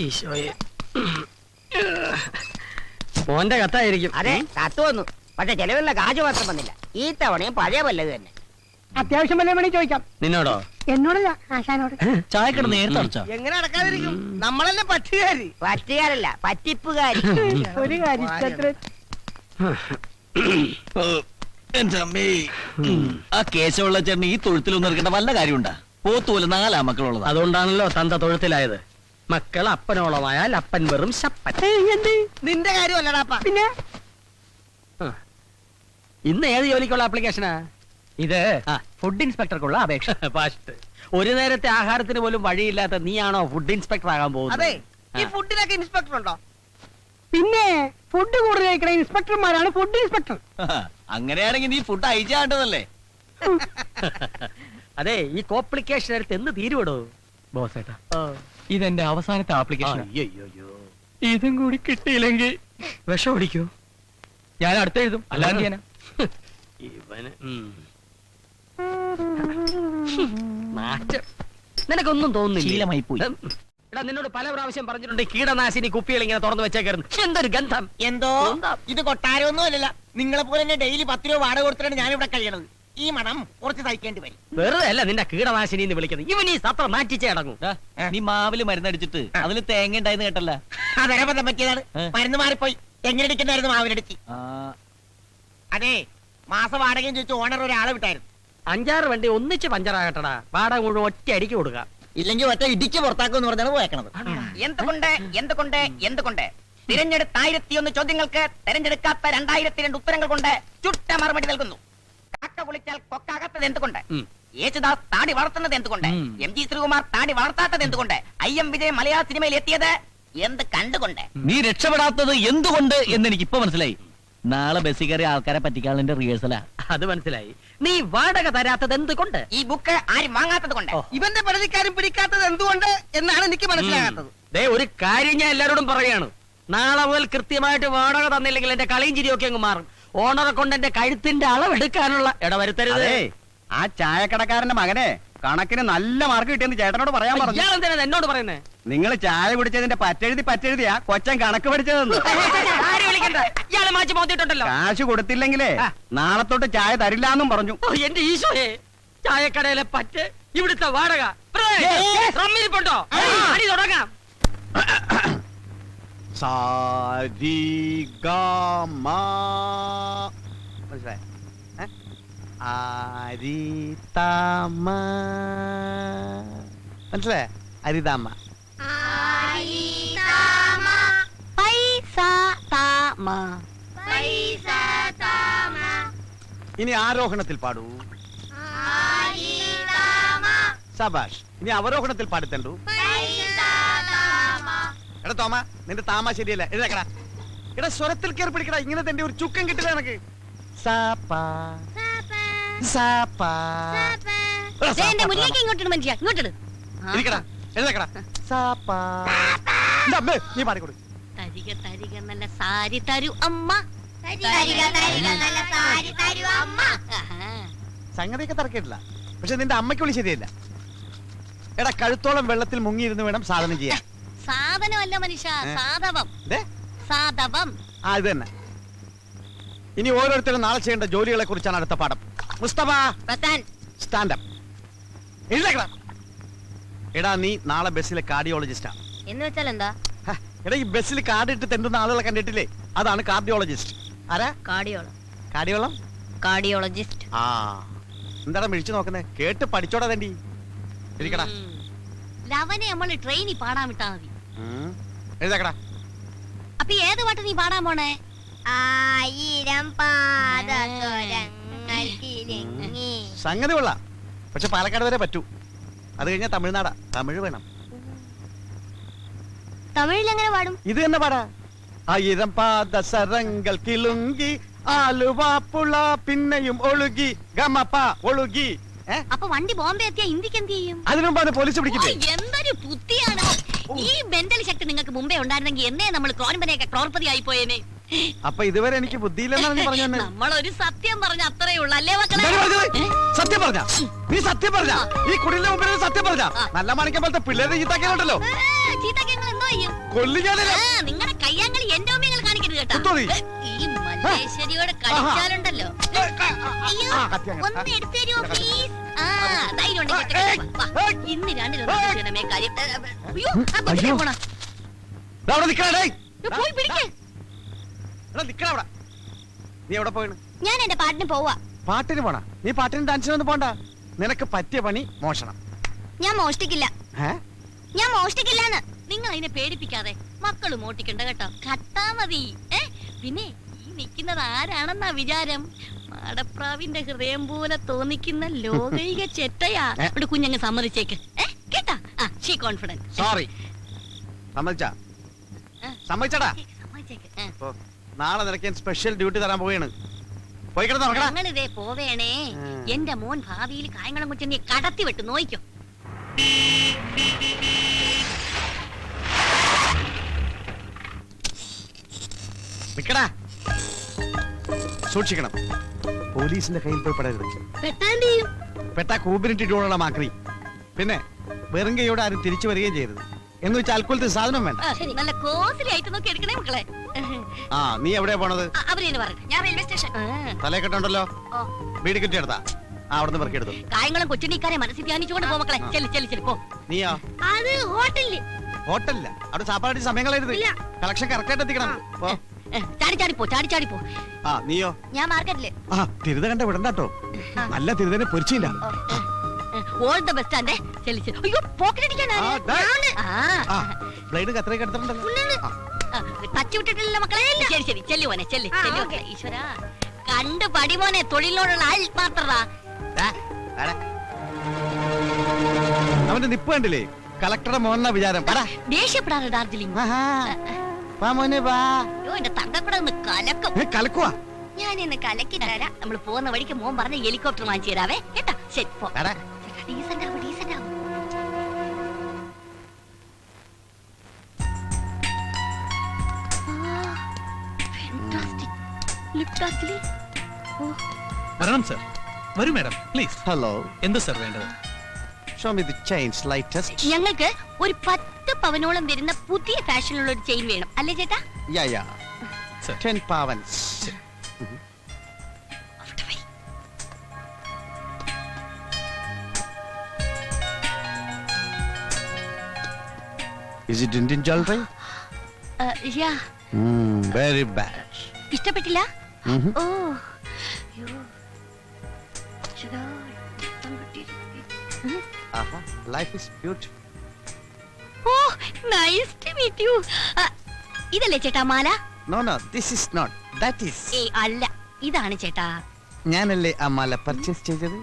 ഈശോയെ, മോന്റെ കത്തായിരിക്കും. അതെ, കത്ത് വന്നു. പക്ഷെ ചെലവുള്ള കാശ് മാത്രം വന്നില്ല. ഈ തവണയും പഴയ വല്ലത് തന്നെ. അത്യാവശ്യം വല്ല വേണേ ചോദിക്കാം. നിന്നോടോ? എന്നോടല്ല, ആശാനോട്. ചായക്കട നേരത്തെ അടച്ചാ എങ്ങനെ അടക്കാതിരിക്കും? നമ്മളല്ലേ പറ്റുകാരി. പറ്റുകാരല്ല, പറ്റിപ്പുകാരി. ഒരു കാര്യം, എന്റെ അമ്മേ, ആ കേശവുള്ള ചേട്ടന് ഈ തൊഴുത്തിലൊന്നും ഇറക്കേണ്ട വല്ല കാര്യമുണ്ടാ? പോത്തുപോലെ 4 മക്കളുള്ളത്. അതുകൊണ്ടാണല്ലോ തന്ത തൊഴുത്തിലായത്. മക്കൾ അപ്പനോളമായാൽ അപ്പൻ വെറും ശപ്പൻ. നിന്റെ കാര്യമല്ലടാപ്പ. പിന്നെ ഇന്ന് ഏത് ജോലിക്കുള്ള ആപ്ലിക്കേഷനാ ഇത്? ഫുഡ് ഇൻസ്പെക്ടർക്കുള്ള അപേക്ഷ. ഫാസ്റ്റ്. ഒരു നേരത്തെ ആഹാരത്തിന് പോലും വഴിയില്ലാത്ത നീയാണോ ഫുഡ് ഇൻസ്പെക്ടർ ആകാൻ പോകുന്നത്? അതെ, ഈ ഫുഡിനൊക്കെ ഇൻസ്പെക്ടർ ഉണ്ടോ? പിന്നെ ഫുഡ് കൂടുതൽ കഴിക്കണ ഇൻസ്പെക്ടർമാരാണ് ഫുഡ് ഇൻസ്പെക്ടർ. അങ്ങനെയാണെങ്കിൽ നീ ഫുഡ് അയച്ചാണ്ടതല്ലേ? അതെ, ഈ കോംപ്ലിക്കേഷൻ എടുത്ത് എന്ന് തീരുവിടോ ബോസേട്ടാ? ഇതെന്റെ അവസാനത്തെ ആപ്ലിക്കേഷൻ. അയ്യോ, ഇതും കൂടി കിട്ടിയില്ലെങ്കിൽ വിഷം ഓടിക്കോ? ഞാൻ അടുത്ത് എഴുതും. അല്ലാതെ ഞാനാ ഇവന് മാറ്റം നിനക്കൊന്നും തോന്നുന്നില്ല. ശീലമായി പോയി. എടാ, നിന്നോട് പല പ്രാവശ്യം പറഞ്ഞിട്ടുണ്ട് കീടനാശിനി കുപ്പികൾ ഇങ്ങനെ തുറന്നു വെച്ചേക്കായിരുന്നു. എന്തൊരു ഗന്ധം! എന്തോ ഇത് കൊട്ടാരമൊന്നും അല്ലല്ല. നിങ്ങളെ പോലെ തന്നെ ഡെയിലി 10 രൂപ വാടക കൊടുത്തിട്ടാണ് ഞാൻ ഇവിടെ കഴിയണത്. ഈ മണം കുറച്ച് സഹിക്കേണ്ടി വരും. വെറുതെ അല്ല നിന്റെ കീടനാശിനി എന്ന് വിളിക്കുന്നത്. ഇവൻ ഈ സത്ര മാറ്റിച്ചേ അടങ്ങും. നീ മാവില് മരുന്നടിച്ചിട്ട് അതിൽ തേങ്ങ ഉണ്ടായെന്ന് കേട്ടല്ല? അതെന്നെ പറ്റിയതാണ്. മരുന്ന് മാറിപ്പോയി. എങ്ങനെടിക്കണ്ടായിരുന്നു മാവിനടിച്ച്. അതെ, മാസ വാടകയും ചോദിച്ചു ഓണർ ഒരാളെ വിട്ടായിരുന്നു. 5-6 വണ്ടി ഒന്നിച്ച് പഞ്ചറാകട്ടടാ. വാടക മുഴുവൻ ഒറ്റ അടിക്ക് കൊടുക്കാം. ഇല്ലെങ്കിൽ ഒറ്റ ഇടിക്ക് പുറത്താക്കുമെന്ന് പറഞ്ഞാണ് പോയേക്കണത്. എന്തുകൊണ്ട് തിരഞ്ഞെടുത്ത 1001 ചോദ്യങ്ങൾക്ക് തെരഞ്ഞെടുക്കാത്ത 2002 ഉത്തരങ്ങൾ കൊണ്ട് ചുട്ട മറുപടി നൽകുന്നു. കാക്ക കുളിച്ചാൽ കൊക്കാകാത്തത് എന്തുകൊണ്ട്? യേശുദാസ് താടി വളർത്തുന്നത് എന്തുകൊണ്ട്? MG ശ്രീകുമാർ താടി വളർത്താത്തത് എന്തുകൊണ്ട്? IM വിജയ് മലയാള സിനിമയിൽ എത്തിയത് എന്ത് കണ്ടുകൊണ്ട്? നീ രക്ഷപ്പെടാത്തത് എന്തുകൊണ്ട് എന്ന് എനിക്ക് ഇപ്പൊ മനസ്സിലായി. നാളെ ബസ്സിൽ കയറി ആൾക്കാരെ പറ്റിക്കാനുള്ള റിഹേഴ്സലാ. അത് മനസ്സിലായി. നീ വാടക തരാത്തത് എന്തുകൊണ്ട്? ഈ ബുക്ക് ആരും വാങ്ങാത്തത് കൊണ്ട്. ഇവന്റെ പ്രതിക്കാരും പിടിക്കാത്തത് എന്തുകൊണ്ട് എന്നാണ് എനിക്ക് മനസ്സിലാകാത്തത്. ഒരു കാര്യം ഞാൻ എല്ലാരോടും പറയാണ്. നാളെ മുതൽ കൃത്യമായിട്ട് വാടക തന്നില്ലെങ്കിൽ എന്റെ കളിയും ചിരിയൊക്കെ അങ്ങ് മാറും. ഓണറെ കൊണ്ട് എന്റെ കഴുത്തിന്റെ അളവെടുക്കാനുള്ള ഇടവരുത്തരുത്. ആ ചായക്കടക്കാരന്റെ മകനെ കണക്കിന് നല്ല മാർക്ക് കിട്ടിയെന്ന് ചേട്ടനോട് പറയാൻ പറഞ്ഞു. ഇയാൾ എന്തിനാ എന്നോട് പറയുന്നേ? നിങ്ങൾ ചായ കുടിച്ചതിന്റെ പറ്റെഴുതിയാ കൊച്ചൻ കണക്ക് പഠിച്ചതെന്ന്. ഇയാളെ മാറ്റി മോത്തിട്ടുണ്ടല്ലോ. കാശ് കൊടുത്തില്ലെങ്കിലേ നാളെ തൊട്ട് ചായ തരില്ലാന്നും പറഞ്ഞു. എന്റെ ഈശോയെ, ചായക്കടയിലെ പറ്റ്, ഇവിടുത്തെ വാടക റമ്മിരിപ്പുണ്ടോ? അടി തുടങ്ങാം. മനസ്സിലായ? അരിതാമ്മ. ഇനി ആരോഹണത്തിൽ പാടൂ. സബാഷ്. ഇനി അവരോഹണത്തിൽ പാടിത്തണ്ടു. എടാ തോമ, നിന്റെ താമ ശരിയല്ല. എഴുതക്കടാ. എടാ, സ്വരത്തിൽ കയറി പിടിക്കടാ. ഇങ്ങനെ തന്നെ ഒരു ചുക്കം കിട്ടില്ല എനക്ക്. നീ പാടിക്കൊടു. നല്ല സാരി തരൂ അമ്മ. സംഗതിയൊക്കെ തറക്കിട്ടില്ല. പക്ഷെ നിന്റെ അമ്മയ്ക്ക് വിളി ശരിയല്ല. എടാ, കഴുത്തോളം വെള്ളത്തിൽ മുങ്ങിയിരുന്ന് വേണം സാധനം ചെയ്യാൻ. സാധനമല്ല മനുഷ്യ, സാധവം. സാധവം. ആ, ഇത് തന്നെ. ഇനി ഓരോരുത്തരും നാളെ ചെയ്യേണ്ട ജോലികളെ കുറിച്ചാണ് അടുത്ത പാഠം. മുസ്തഫ, സ്റ്റാൻഡപ്പ്. എഴുതേക്കടാ. എടാ, നീ നാളെ ബസ്സിലെ കാർഡിയോളജിസ്റ്റാ. എന്ന് വെച്ചാൽ എന്താ? എടാ, ഈ ബസ്സിൽ കാർഡ് ഇട്ട് തെണ്ടുന്ന ആളുകളെ കണ്ടിട്ടില്ലേ? അതാണ് കാർഡിയോളജിസ്റ്റ്. ആരാ? കാർഡിയോളജിസ്റ്റ്. ആ, എന്താടാ മിഴിച്ചു നോക്കുന്നേ? കേട്ട് പഠിച്ചോടാ തണ്ടി. ഇരിക്കടാ. ലവനെ നമ്മള് ട്രെയിനിൽ പാടാൻ വിട്ടാ മതി. എഴുതേക്കടാ. അപ്പൊ ഏത് പാട്ട് നീ പാടാൻ പോണേ? 1000 സംഗതി കൊള്ളാം. പക്ഷെ പാലക്കാട് വരെ പറ്റൂ. അത് കഴിഞ്ഞാൽ തമിഴ്നാടാ. തമിഴ് വേണം. തമിഴിൽ എങ്ങനെ പാടും? ഇത് തന്നെ പാടാ. 1000 പാദസരങ്ങൾ കിളുങ്കി ആലുവാപ്പുള പിന്നെയും ഒഴുകി ഗമപ്പ ഒഴുകി. അപ്പൊ വണ്ടി ബോംബെ എത്തിയാ ഇന്ത്യക്ക് എന്ത് ചെയ്യും? അതിനു മുമ്പ് പോലീസ് പിടിക്കില്ലേ? എന്തൊരു ബുദ്ധിയാണ്! ഈ മെന്റൽ ശക്തി നിങ്ങൾക്ക് മുമ്പേ ഉണ്ടായിരുന്നെങ്കിൽ എന്നേ നമ്മൾ ക്രോൺപനെയൊക്കെ ക്രോർപതി ആയി പോയേനെ. അപ്പൊ ഇതുവരെ എനിക്ക് ബുദ്ധിയില്ലെന്നാണ് നീ പറഞ്ഞു തന്നെ. നമ്മളൊരു സത്യം പറഞ്ഞ അത്രേ ഉള്ളൂ അല്ലേ മക്കളെ? എന്താണ് പറഞ്ഞത്? സത്യം പറഞ്ഞ നീ സത്യം പറഞ്ഞ ഈ കുടിലിന്റെ മുമ്പിൽ നിന്ന് സത്യം പറഞ്ഞ നല്ല മാണിക്കം പോലത്തെ പിള്ളേരെ ചീത്താക്കിയുണ്ടല്ലോ. ചീത്തങ്ങൾ എന്തോ ചെയ്യും? കൊല്ലിക്കാനല്ലേ നിങ്ങളുടെ കയ്യാങ്കളി എന്റെ ഓമ്യങ്ങൾ കാണിക്കരുത് കേട്ടോ. എന്തോ നീ? ഈ മല്ലേശ്വരിയോട് കളിച്ചാലുണ്ടല്ലോ. അയ്യോ, ഒന്ന് എടുത്തു തരുമോ പ്ലീസ്? ധൈര്യം ഉണ്ടെങ്കിൽ ഇന്ന് രണ്ടിനൊന്നും കാര്യം. അയ്യോ, അയ്യോ. പോണ അവിടെ നിക്കണേ. പോയി പിടിക്കേ. നിക്കണ അവിടെ. നീ എവിടെ പോയിണ്? ഞാൻ എന്റെ പാട്ടിന് പോവാ. പാട്ടിന് പോണ? നീ പാട്ടിന് ഡാൻസിനൊന്നും പോണ്ട. നിനക്ക് പറ്റിയ പണി മോഷണം. ഞാൻ മോഷ്ടിക്കില്ല. ഏ? ഞാൻ മോഷ്ടിക്കില്ലാന്ന്. നിങ്ങൾ അതിനെ പേടിപ്പിക്കാതെ മക്കള് മോട്ടിക്കണ്ട കേട്ടോ. കട്ടാ മതി. പിന്നെ ഈ നിൽക്കുന്നത് ആരാണെന്നാ വിചാരം? മാടപ്രാവിന്റെ ഹൃദയം പോലെ തോന്നിക്കുന്ന ലോകൈക ചെറ്റയാ. ഇവിടെ കുഞ്ഞങ്ങ് സമ്മതിച്ചേക്ക്. കേട്ടാ? She confident. സോറി. സമ്മതിച്ചാ? സമ്മതിച്ചടാ. സമ്മതിച്ചേക്ക്. ഓ, നാളെ നിനക്ക് ഞാൻ സ്പെഷ്യൽ ഡ്യൂട്ടി തരാൻ പോവുകയാണ്. പോയി കിടന്ന് നോക്കടാ. ഞങ്ങളിതേ പോവേണേ. എന്റെ മോൻ ഭാവിയിൽ കായംകുളം കൊച്ചനെ കടത്തി വിട്ട് നോയിക്കോ. നിക്കടാ. സൂക്ഷിക്കണം. പോലീസിന്റെ കയ്യിൽ പോയി പെടരുത്. പെട്ടാണ്ടിയും പെട്ടാ കൂമ്പിനിട്ടിട്ടുള്ള മാക്രി. പിന്നെ വെറും കൈയോടെ ആരും തിരിച്ചു വരികയും ചെയ്യരുത്. എന്ന് വെച്ചാൽ അൽക്കുലത്തെ സാധനം വേണ്ട. നല്ല കോസ്റ്റ്ലി ആയിട്ട് നോക്കി എടുക്കണേ മക്കളെ. ആ, നീ എവിടെയാ പോണത്? അവരെന്ന് പറഞ്ഞു. ഞാൻ റെയിൽവേ സ്റ്റേഷൻ. തലക്കെട്ടുണ്ടല്ലോ. വീട് കിട്ടിയെടുത്താ അവിടുന്ന് പെറുക്കിയെടുത്തു. കായംകുളം കൊച്ചുണ്ണിക്കാരെ മനസ്സിൽ ധ്യാനിച്ചുകൊണ്ട് പോ മക്കളെ. ചെല്ലി ചെല്ലി ചെല്ലി പോ. നീയോ? അത് ഹോട്ടലില്. ഹോട്ടലില്ല. അവിടെ സാപ്പാടി സമയങ്ങളായിരുന്നു. കളക്ഷൻ കറക്റ്റ് ആയിട്ട് എത്തിക്കണം. പോ. ചാടി ചാടി പോ. ചാടി ചാടി പോ. ആ, നീയോ? ഞാൻ മാർക്കറ്റില്. ആ, തിരുത കണ്ട വിടണ്ടാട്ടോ. നല്ല തിരുതനെ പൊരിച്ചില്ല. ഓൾ ദ ബെസ്റ്റ് ആൻഡേ. ചെല്ലി ചെല്ലി. അയ്യോ, പോക്കറ്റ് അടിക്കാനാ. ബ്ലേഡ് കത്രയൊക്കെ എടുത്തിട്ടുണ്ടല്ലോ. ടച്ച് വിട്ടിട്ടില്ല മക്കളെ. ശരി ശരി ചെല്ലു മോനെ. ചെല്ലി ചെല്ലു മക്കളെ. ഈശ്വര കണ്ടു പടിമോനെ. തൊഴിലിനോടുള്ള ആത്മാർത്ഥത. അവന്റെ നിപ്പ് കണ്ടില്ലേ? കളക്ടറുടെ മോഹന വിചാരം. ദേഷ്യപ്പെടാറ് ഡാർജിലിംഗ്. അയ്യോ, എന്റെ തങ്കക്കൂടെ ഒന്ന് കലക്കും. കലക്കുവാ. ഞാൻ ഇന്ന് കലക്കി തരാം. നമ്മൾ പോകുന്ന വഴിക്ക് മോൻ പറഞ്ഞ ഹെലികോപ്റ്റർ വാങ്ങിച്ചു തരാവേ. കേട്ടാ? ശരി പോ. ഡീസന്റ് ആവും, ഡീസന്റ് ആവും. വരണം സർ. വരൂ മാഡം പ്ലീസ്. ഹലോ. എന്ത് സർ വേണ്ടത്? Show me the chains latest. ഞങ്ങൾക്ക് ഒരു 10 പവനോളം വരുന്ന പുതിയ ഫാഷനിലുള്ള ഒരു ചെയിൻ വേണം. അല്ലേ ചേട്ടാ? യാ യാ. Sir. 10 pavans. Is it Indian jewelry? Yeah. Very bad. ഇഷ്ടപ്പെട്ടില്ല? Mhm. ഓ. Aha, life is beautiful. ഓ, നൈസ് ടു മീറ്റ് യു. ഇതല്ലേ ചേട്ടാ മാല? No, no, this is not. That is. അല്ല, ഇതാണ് ചേട്ടാ. ഞാനല്ലേ ആ മാല പർച്ചേസ് ചെയ്തത്.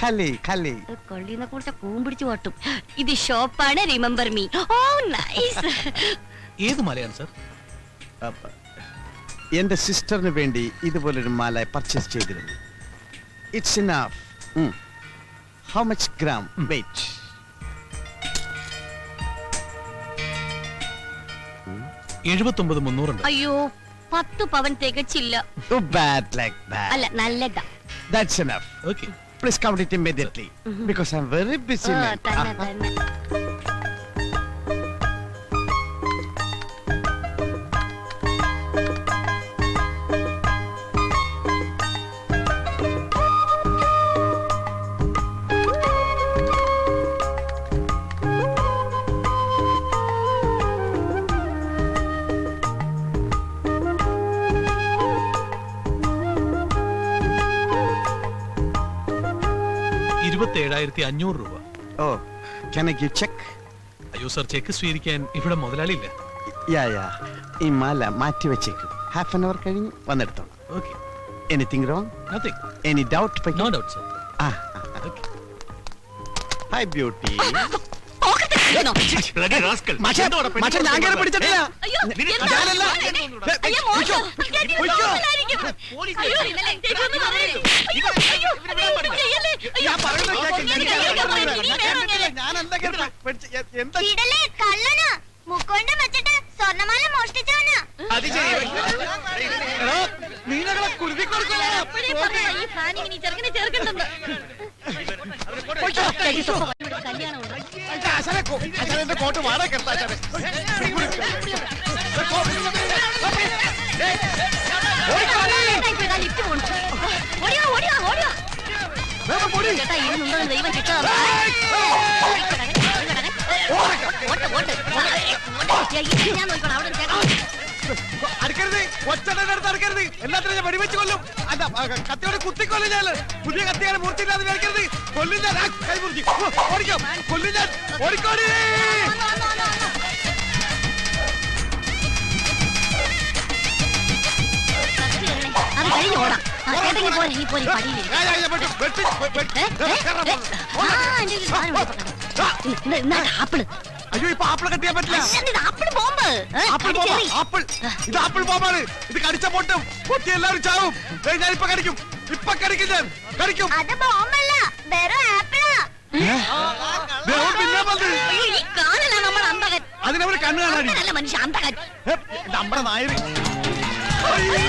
കലി കലി. കൊള്ളിനെ കുറിച്ച് കൂമ്പിടിച്ചു പോട്ടും. ഇത് ഷോപ്പാണ്. Remember me. ഓ, നൈസ്. ഏത് മലയാണ് സർ? എന്റെ സിസ്റ്ററിന് വേണ്ടി ഇതുപോലൊരു മാല പർച്ചേസ് ചെയ്തിരുന്നു. It's enough. How much gram weight? 79,300 ഉണ്ട്. അയ്യോ, 10 പവൻ തികച്ചില്ല. Too bad like that. അല്ല, നല്ലതാ. That's enough. Okay. Please count it immediately because I'm very busy. Oh, man. തന്നെ തന്നെ. $27,500. Oh, can I give check? അയ്യോ സർ, ചെക്ക് സ്വീകരിക്കാൻ ഇവിടെ മുതലാളിയില്ല. Yeah. ഈ മാല മാറ്റി വെച്ചേക്കും. ഹാഫ് ആൻ അവർ കഴിഞ്ഞ് വന്നെടുത്തോളാം. Okay. Anything wrong? Nothing. Any doubt? No doubt sir. Okay. Hi beauty. പോക്കറ്റിലിരിക്കണോ? ഞാൻ കയറി പിടിച്ചിട്ടില്ല. അയ്യോ, ഞാനല്ല. അയ്യോ, മോശം. പോലീസുകാരായിരിക്കും. അയ്യോ, ഇന്നലെ ചേച്ചിയൊന്നും പറയരുത്. അയ്യോ, അയ്യോ, ചെയ്യല്ലേ. അയ്യോ, ഞാൻ പറയുന്നത് കേൾക്ക്. ഇനി വേണം. ഞാനല്ല കയറി എന്താ? ഇടലേ കള്ളനാ. മുക്കോണ്ട് വെച്ചിട്ട് സ്വർണ്ണമാല മോഷ്ടിച്ചവനാ. അത് ചെയ്യും. കല്യാണമുണ്ട്. എന്റെ കോട്ട് വാടക ചേട്ടാ, ഇതാ ലിഫ്റ്റ് പോണു. ഓടിയോ, ഓടിയോ, ഓടിയോ. ചേട്ടാ, ഇതിനുണ്ടോ ദൈവം ശിക്ഷ തന്നു. ഓട്ട്, ഓട്ട്. ഞാൻ നോക്കണം അവിടെ ചേട്ടാ. അടുക്കരുത്, ഒച്ചയുടെ അടുത്ത് അടുക്കരുത്. എല്ലാത്തിനും ഞാൻ വെടിവെച്ച് കൊല്ലും. അല്ല, കത്തിയോടെ കുത്തിക്കൊല്ലും ഞാൻ. പുതിയ കത്തിയാണ് മൂർത്തിയില്ലാതെ മേടിക്കരുത്. കൊല്ലും ഞാൻ. കൈ മുറിക്കും. ഓടിക്കാം. കൊല്ലും ഞാൻ. ഓടിക്കോടി. അത് കഴിഞ്ഞ് ഓടാം. ചേട്ടെങ്കിൽ പോലെ ഈ പോലെ പടിയിലിരിക്കും. ആപ്പിള്. അയ്യോ, ഇപ്പൊ ആപ്പിൾ കട്ടിയാൻ പറ്റില്ല. Apple bomb. Apple bomb. Apple. ഇത് ആപ്പിൾ ബോംബാണ്. ഇത് കടിച്ച പൊട്ടും. പൊട്ടി എല്ലാവരും ചാവും. ഞാൻ ഇപ്പൊ കടിക്കും. ഇപ്പൊ കടിക്കും ഞാൻ. കടിക്കും. അത് ബോംബല്ല വെറും ആപ്പിളാ. പിന്നെ വന്ന് ഈ കാലിലാണ് നമ്മുടെ അന്തകൻ. അതിനവര് കണ്ണു കാണാടി. നല്ല മനുഷ്യ അന്തകൻ. നമ്മുടെ നായര്. അയ്യോ.